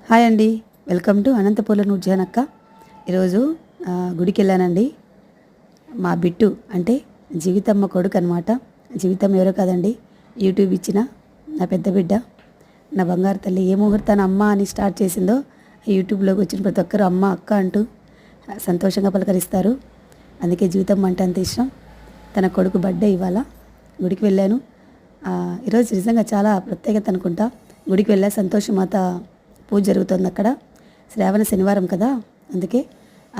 Hi అండి, welcome to అనంతపూర్ల నూర్జానక్క. ఈరోజు గుడికి వెళ్ళానండి. మా బిట్టు అంటే జీవితమ్మ కొడుకు అనమాట. జీవితం ఎవరో కాదండి, యూట్యూబ్ ఇచ్చిన నా పెద్ద బిడ్డ, నా బంగారు తల్లి. ఏ ముహూర్తాన్ని అమ్మ అని స్టార్ట్ చేసిందో యూట్యూబ్లోకి వచ్చిన ప్రతి ఒక్కరు అమ్మ అక్క అంటూ సంతోషంగా పలకరిస్తారు. అందుకే జీవితమ్మ అంటే అంత ఇష్టం. తన కొడుకు బర్త్డే ఇవాళ. గుడికి వెళ్ళాను. ఈరోజు నిజంగా చాలా ప్రత్యేకత అనుకుంటా. గుడికి వెళ్ళా, సంతోషమాత పూజ జరుగుతుంది అక్కడ. శ్రావణ శనివారం కదా, అందుకే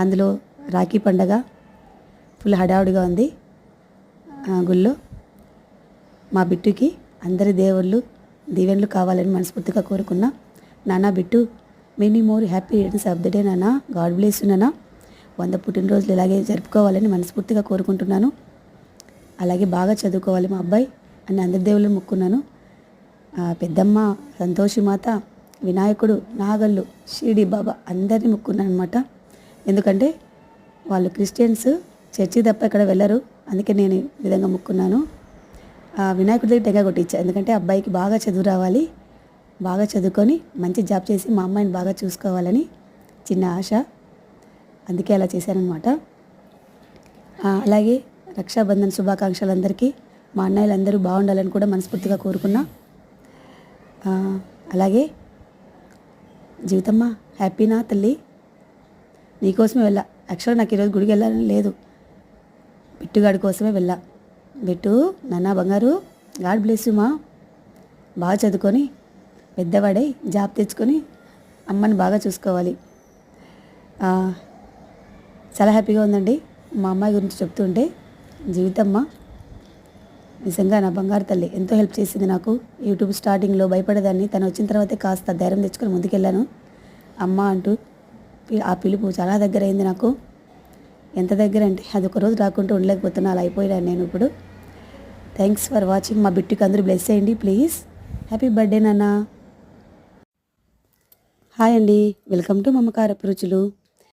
అందులో రాఖీ పండగ ఫుల్ హడావుడిగా ఉంది గుళ్ళో. మా బిట్టుకి అందరి దేవుళ్ళు దీవెనలు కావాలని మనస్ఫూర్తిగా కోరుకున్నా. నాన్న Bittu, many more happy returns of the day నాన్న. గాడ్ బ్లెస్ యు నాన్న. 100 పుట్టినరోజులు ఇలాగే జరుపుకోవాలని మనస్ఫూర్తిగా కోరుకుంటున్నాను. అలాగే బాగా చదువుకోవాలి మా అబ్బాయి అని అందరి దేవుళ్ళు మొక్కున్నాను. పెద్దమ్మ, సంతోషి మాత, వినాయకుడు, నాగళ్ళు, షిరిడి బాబా అందరినీ మొక్కున్నాను అనమాట. ఎందుకంటే వాళ్ళు క్రిస్టియన్స్, చర్చి తప్ప ఎక్కడ వెళ్ళరు. అందుకే నేను ఈ విధంగా మొక్కున్నాను. వినాయకుడి దగ్గర తెగ కొట్టించా. ఎందుకంటే అబ్బాయికి బాగా చదువు రావాలి, బాగా చదువుకొని మంచి జాబ్ చేసి మా అమ్మాయిని బాగా చూసుకోవాలని చిన్న ఆశ. అందుకే అలా చేశానమాట. అలాగే రక్షాబంధన్ శుభాకాంక్షలు అందరికీ. మా అన్నయ్యలందరూ బాగుండాలని కూడా మనస్ఫూర్తిగా కోరుకున్నా. అలాగే జీవితమ్మ, హ్యాపీనా తల్లి? నీకోసమే వెళ్ళా. యాక్చువల్గా నాకు ఈరోజు గుడికి వెళ్ళాలని లేదు, బిట్టుగాడి కోసమే వెళ్ళా. బిట్టు నాన్న బంగారు, గాడ్ బ్లెస్ యు మా. బాగా చదువుకొని పెద్దవాడై జాబ్ తెచ్చుకొని అమ్మని బాగా చూసుకోవాలి. చాలా హ్యాపీగా ఉందండి మా అమ్మాయి గురించి చెప్తుంటే. జీవితమ్మ నిజంగా నా బంగారు తల్లి, ఎంతో హెల్ప్ చేసింది నాకు. యూట్యూబ్ స్టార్టింగ్లో భయపడేదాన్ని, తను వచ్చిన తర్వాతే కాస్త ధైర్యం తెచ్చుకొని ముందుకెళ్ళాను. అమ్మ అంటూ ఆ పిలుపు చాలా దగ్గర అయింది నాకు. ఎంత దగ్గర అంటే అది ఒక రోజు రాకుంటూ ఉండలేకపోతున్నా, అలా అయిపోయాను నేను ఇప్పుడు. Thanks for watching. మా బిట్టుకి అందరూ బ్లెస్ చేయండి ప్లీజ్. హ్యాపీ బర్త్డే నాన్న. హాయ్ అండి, వెల్కమ్ టు మమకారపు రుచులు.